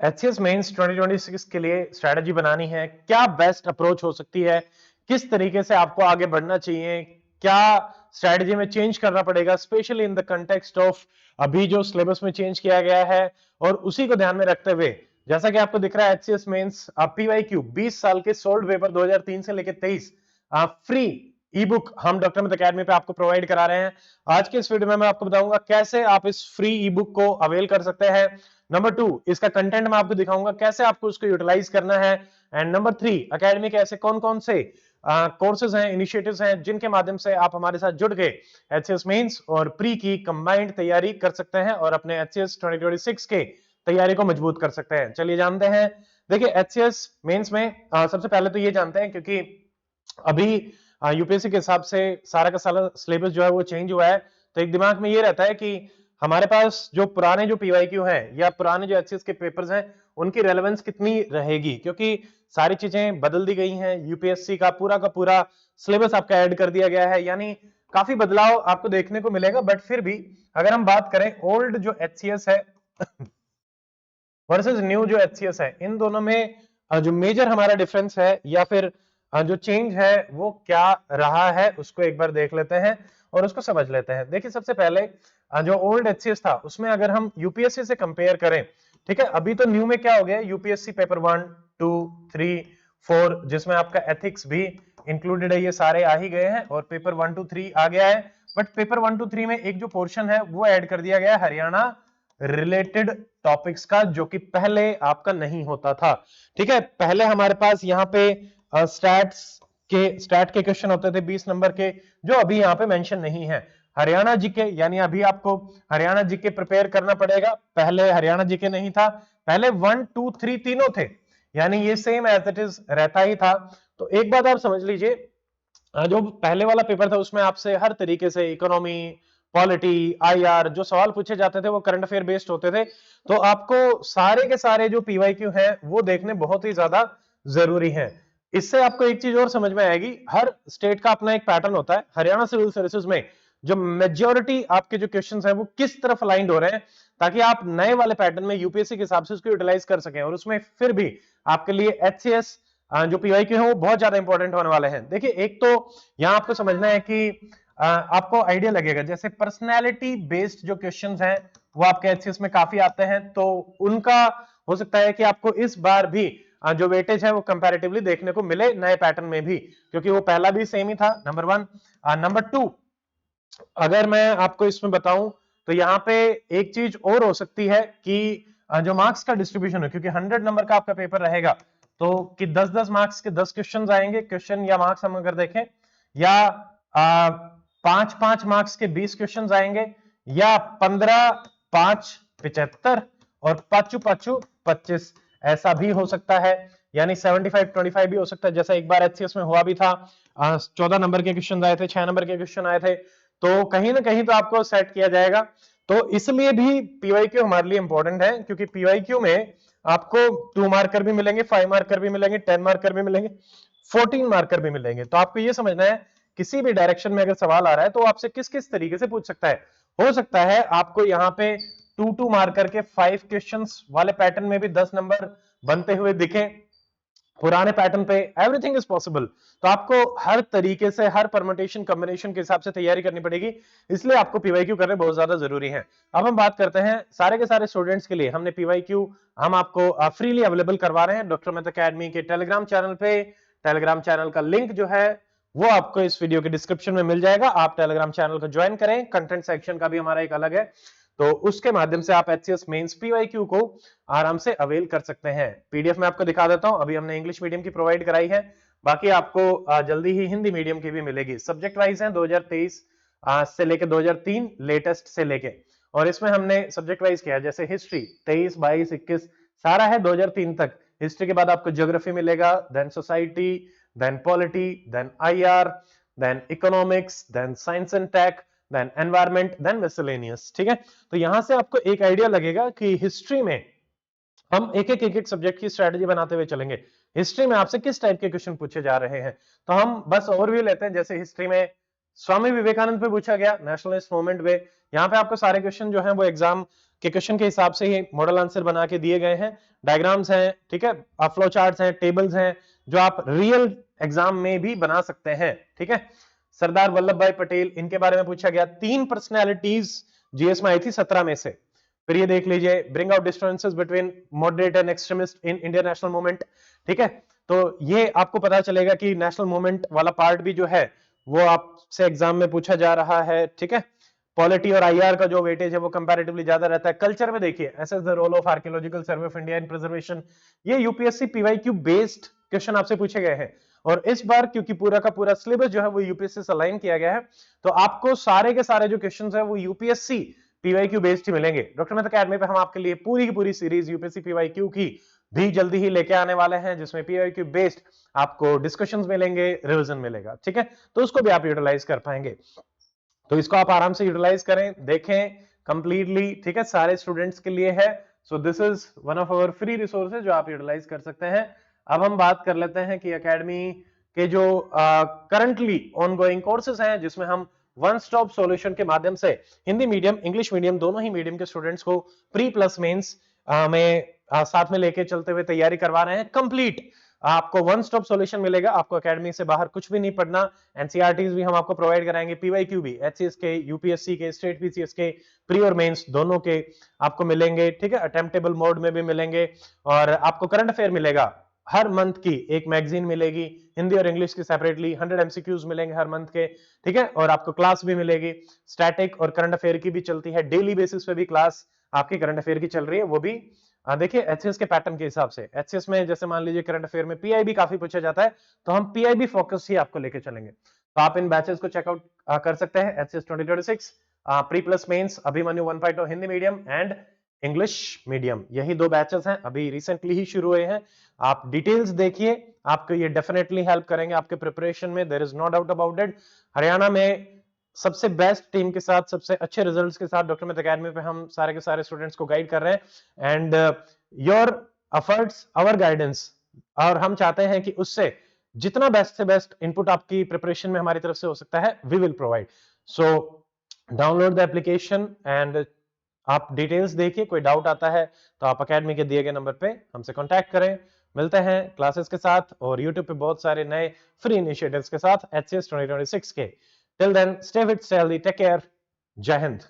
HCS mains 2026 के लिए strategy बनानी है, क्या बेस्ट अप्रोच हो सकती है, किस तरीके से आपको आगे बढ़ना चाहिए, क्या स्ट्रेटजी में चेंज करना पड़ेगा, specially in the context of अभी जो सिलेबस में चेंज किया गया है, और उसी को ध्यान में रखते हुए जैसा कि आपको दिख रहा है एचसीएस मेंस पीवाईक्यू 20 साल के सोल्ड पेपर 2003 से लेकर 23 फ्री ई बुक हम डॉक्टर अमित अकेडमी पे आपको प्रोवाइड करा रहे हैं। आज के इस वीडियो में मैं आपको बताऊंगा कैसे आप इस फ्री ई बुक को अवेल कर सकते हैं। नंबर 2, इसका कंटेंट मैं आपको दिखाऊंगा कैसे आपको उसको यूटिलाइज करना है। एंड नंबर 3, एकेडमी के ऐसे कौन कौन से कोर्सेज हैं, इनिशिएटिव्स हैं जिनके माध्यम से आप हमारे साथ जुड़ के एचसीएस मेंस और प्री की कंबाइंड तैयारी कर सकते हैं और अपने एचसीएस 2026 के तैयारी को मजबूत कर सकते हैं। चलिए जानते हैं। देखिए एचसीएस मेंस में सबसे पहले तो ये जानते हैं, क्योंकि अभी यूपीएससी के हिसाब से सारा का सारा सिलेबस जो है वो चेंज हुआ है, तो एक दिमाग में ये रहता है कि हमारे पास जो पुराने जो पीवाईक्यू हैं या पुराने जो एचसीएस के पेपर्स हैं उनकी रेलेवेंस कितनी रहेगी, क्योंकि सारी चीजें बदल दी गई हैं। यूपीएससी का पूरा सिलेबस आपका ऐड कर दिया गया है, यानी काफी बदलाव आपको देखने को मिलेगा। बट फिर भी अगर हम बात करें ओल्ड जो एचसीएस है वर्सेस न्यू जो एचसीएस है, इन दोनों में जो मेजर हमारा डिफरेंस है या फिर जो चेंज है वो क्या रहा है उसको एक बार देख लेते हैं और उसको समझ लेते हैं। देखिए सबसे पहले जो ओल्ड एचसीएस था उसमें अगर हम यूपीएससी से कंपेयर करें, ठीक है, अभी तो न्यू में क्या हो गया, यूपीएससी पेपर 1, 2, 3, 4 जिसमें आपका एथिक्स भी इंक्लूडेड है, ये सारे आ ही गए हैं और पेपर 1, 2, 3 आ गया है। बट पेपर 1, 2, 3 में एक जो पोर्शन है वो ऐड कर दिया गया है हरियाणा रिलेटेड टॉपिक्स का, जो कि पहले आपका नहीं होता था। ठीक है, पहले हमारे पास यहाँ पे स्टैट के क्वेश्चन होते थे 20 नंबर के, जो अभी यहाँ पे मेंशन नहीं है। हरियाणा जीके, यानी अभी आपको हरियाणा जीके प्रिपेयर करना पड़ेगा, पहले हरियाणा जीके नहीं था, पहले 1, 2, 3 तीनों थे, यानी ये सेम एज इट इज रहता ही था। तो एक बात आप समझ लीजिए, जो पहले वाला पेपर था उसमें आपसे हर तरीके से इकोनॉमी, पॉलिटी, आईआर जो सवाल पूछे जाते थे वो करंट अफेयर बेस्ड होते थे। तो आपको सारे के सारे जो पीवाईक्यू हैं वो देखने बहुत ही ज्यादा जरूरी है। इससे आपको एक चीज और समझ में आएगी, हर स्टेट का अपना एक पैटर्न होता है। हरियाणा सिविल सर्विसेज में जो मेजोरिटी आपके जो क्वेश्चंस हैं वो किस तरफ अलाइंड हो रहे हैं, ताकि आप नए वाले पैटर्न में यूपीएससी के हिसाब से उसको यूटिलाइज कर सकें और उसमें फिर भी आपके लिए एचसीएस जो पीवाईक्यू है वो बहुत ज्यादा इंपॉर्टेंट होने वाले हैं। देखिए एक तो यहां आपको समझना है कि आपको आइडिया लगेगा, जैसे पर्सनैलिटी बेस्ड जो क्वेश्चंस हैं वो आपके एचसीएस में काफी आते हैं, तो उनका हो सकता है कि आपको इस बार भी जो वेटेज है वो कंपैरेटिवली देखने को मिले नए पैटर्न में भी, क्योंकि वो पहला भी सेम ही था। नंबर 1। नंबर 2, अगर मैं आपको इसमें बताऊं तो यहाँ पे एक चीज और हो सकती है कि जो मार्क्स का डिस्ट्रीब्यूशन है, क्योंकि 100 नंबर का आपका पेपर रहेगा, तो कि 10-10 मार्क्स के 10 क्वेश्चन आएंगे, क्वेश्चन या मार्क्स हम अगर देखें, या 5-5 मार्क्स के 20 क्वेश्चन आएंगे, या 15, 5, 75 और 5-5-25, ऐसा भी हो सकता है, यानी 75-25 भी हो सकता है, जैसा एक बार एचसीएस में हुआ भी था। 14 नंबर के क्वेश्चन आए थे, 6 नंबर के क्वेश्चन आए थे, तो कहीं ना कहीं तो आपको सेट किया जाएगा। तो इसलिए भी पीवाईक्यू हमारे लिए इंपॉर्टेंट है, क्योंकि पीवाईक्यू में आपको 2 मार्कर भी मिलेंगे, 5 मार्कर भी मिलेंगे, 10 मार्कर भी मिलेंगे, 14 मार्कर भी मिलेंगे। तो आपको ये समझना है किसी भी डायरेक्शन में अगर सवाल आ रहा है तो आपसे किस किस तरीके से पूछ सकता है। हो सकता है आपको यहाँ पे 2 मार्कर के 5 क्वेश्चंस वाले पैटर्न में भी 10 नंबर बनते हुए दिखे, पुराने पैटर्न पे। Everything is possible. तो आपको हर तरीके से हर परमुटेशन कॉम्बिनेशन के हिसाब से तैयारी करनी पड़ेगी, इसलिए आपको पीवाईक्यू करने बहुत ज्यादा जरूरी है। अब हम बात करते हैं सारे के सारे स्टूडेंट्स के लिए हमने पीवाईक्यू हम आपको फ्रीली अवेलेबल करवा रहे हैं डॉक्टर अमित अकेडमी के टेलीग्राम चैनल पे। टेलीग्राम चैनल का लिंक जो है वो आपको इस वीडियो के डिस्क्रिप्शन में मिल जाएगा, आप टेलीग्राम चैनल को ज्वाइन करें। कंटेंट सेक्शन का भी हमारा एक अलग है, तो उसके माध्यम से आप एचसीएस मेंस पीवाईक्यू को आराम से अवेल कर सकते हैं। पीडीएफ में आपको दिखा देता हूं, अभी हमने इंग्लिश मीडियम की प्रोवाइड कराई है, बाकी आपको जल्दी ही हिंदी मीडियम की भी मिलेगी। सब्जेक्ट वाइज है 2023 से लेके 2003 लेटेस्ट से लेके, और इसमें हमने सब्जेक्ट वाइज किया, जैसे हिस्ट्री 23, 22, 21 सारा है 2003 तक। हिस्ट्री के बाद आपको ज्योग्राफी मिलेगा, then society, then polity, then IR, then economics, then science and tech, then environment, then miscellaneous. ठीक है, तो यहां से आपको एक आइडिया लगेगा कि हिस्ट्री में हम एक एक सब्जेक्ट की स्ट्रेटजी बनाते हुए चलेंगे। हिस्ट्री में आपसे किस टाइप के क्वेश्चन पूछे जा रहे हैं, तो हम बस ओवरव्यू लेते हैं। जैसे हिस्ट्री में स्वामी विवेकानंद पे पूछा गया, नेशनलिस्ट मूवमेंट पे, यहाँ पे आपको सारे क्वेश्चन जो हैं वो एग्जाम के क्वेश्चन के हिसाब से ये मॉडल आंसर बना के दिए गए हैं, डायग्राम्स हैं, ठीक है, फ्लो चार्ट्स हैं, टेबल्स हैं, जो आप रियल एग्जाम में भी बना सकते हैं, ठीक है। सरदार वल्लभ भाई पटेल, इनके बारे में पूछा गया, 3 पर्सनैलिटीज जीएस में आई थी 17 में से। फिर ये देख लीजिए, bring out differences between moderate and extremist in Indian national movement, ठीक है। तो ये आपको पता चलेगा कि नेशनल मूवमेंट वाला पार्ट भी जो है वो आपसे एग्जाम में पूछा जा रहा है, ठीक है। पॉलिटी और आईआर का जो वेटेज है वो कंपैरेटिवली ज्यादा रहता है। कल्चर में देखिए, assess the role of archaeological survey of India in preservation, ये यूपीएससी पीवाईक्यू बेस्ड क्वेश्चन आपसे पूछे गए हैं। और इस बार क्योंकि पूरा का पूरा सिलेबस जो है वो यूपीएससी से अलाइन किया गया है, तो आपको सारे के सारे जो क्वेश्चंस है वो यूपीएससी पीवाईक्यू बेस्ड ही मिलेंगे। डॉक्टर मेहता अकेडमी पे हम आपके लिए पूरी की पूरी सीरीज यूपीएससी पीवाईक्यू की भी जल्दी ही लेके आने वाले हैं, जिसमें पीवाईक्यू बेस्ड आपको डिस्कशंस मिलेंगे, रिवीजन मिलेगा, ठीक है। तो उसको भी आप यूटिलाइज कर पाएंगे, तो इसको आप आराम से यूटिलाइज करें, देखें कंप्लीटली, ठीक है, सारे स्टूडेंट्स के लिए है। So this is one of our free resources जो आप यूटिलाइज कर सकते हैं। अब हम बात कर लेते हैं कि एकेडमी के जो करंटली ऑनगोइंग कोर्सेज हैं, जिसमें हम वन स्टॉप सॉल्यूशन के माध्यम से हिंदी मीडियम, इंग्लिश मीडियम, दोनों ही मीडियम के स्टूडेंट्स को प्री प्लस मेंस में साथ में लेके चलते हुए तैयारी करवा रहे हैं कंप्लीट। आपको वन स्टॉप सॉल्यूशन मिलेगा, आपको एकेडमी से बाहर कुछ भी नहीं पढ़ना। एनसीईआरटीज भी हम आपको प्रोवाइड कराएंगे, पीवाईक्यू भी, एचसीएस के, यूपीएससी के, स्टेट पीसीएस के, प्री और मेंस दोनों के आपको मिलेंगे, ठीक है। अटेम्प्टेबल मोड में भी मिलेंगे, और आपको करंट अफेयर मिलेगा हर मंथ की एक मैगजीन मिलेगी, हिंदी और इंग्लिश की सेपरेटली, 100 एमसीक्यूज मिलेंगे हर मंथ के, ठीक है। और आपको क्लास भी मिलेगी, स्टैटिक और करंट अफेयर की भी चलती है, डेली बेसिस पे भी क्लास आपकी करंट अफेयर की चल रही है, वो भी देखिए एचसीएस के पैटर्न के हिसाब से। एचसीएस में जैसे मान लीजिए करंट अफेयर में पीआईबी काफी पूछा जाता है, तो हम पीआईबी फोकस ही आपको लेके चलेंगे। तो आप इन बैचेस को चेकआउट कर सकते हैं, HCS 2026 pre plus mains, Abhimanyu 1.0 Hindi medium and English medium, यही 2 बैचेस हैं, अभी रिसेंटली ही शुरू हुए हैं। आप डिटेल्स देखिए, आपको ये डेफिनेटली हेल्प करेंगे आपके प्रिपरेशन में, there is no doubt about it. Haryana में सबसे बेस्ट टीम के साथ, सबसे अच्छे रिजल्ट्स के साथ डॉक्टर मेहता अकेडमी पे हम सारे के सारे स्टूडेंट्स को गाइड कर रहे हैं, and your efforts our guidance. और हम चाहते हैं कि उससे जितना बेस्ट से बेस्ट इनपुट आपकी प्रिपरेशन में हमारी तरफ से हो सकता है, we will provide. So download the application and आप डिटेल्स देखिए, कोई डाउट आता है तो आप एकेडमी के दिए गए नंबर पे हमसे कांटेक्ट करें। मिलते हैं क्लासेस के साथ और यूट्यूब पे बहुत सारे नए फ्री इनिशिएटिव्स के साथ एचसीएस 2026 के। Till then, stay fit, stay healthy, take care, जय हिंद।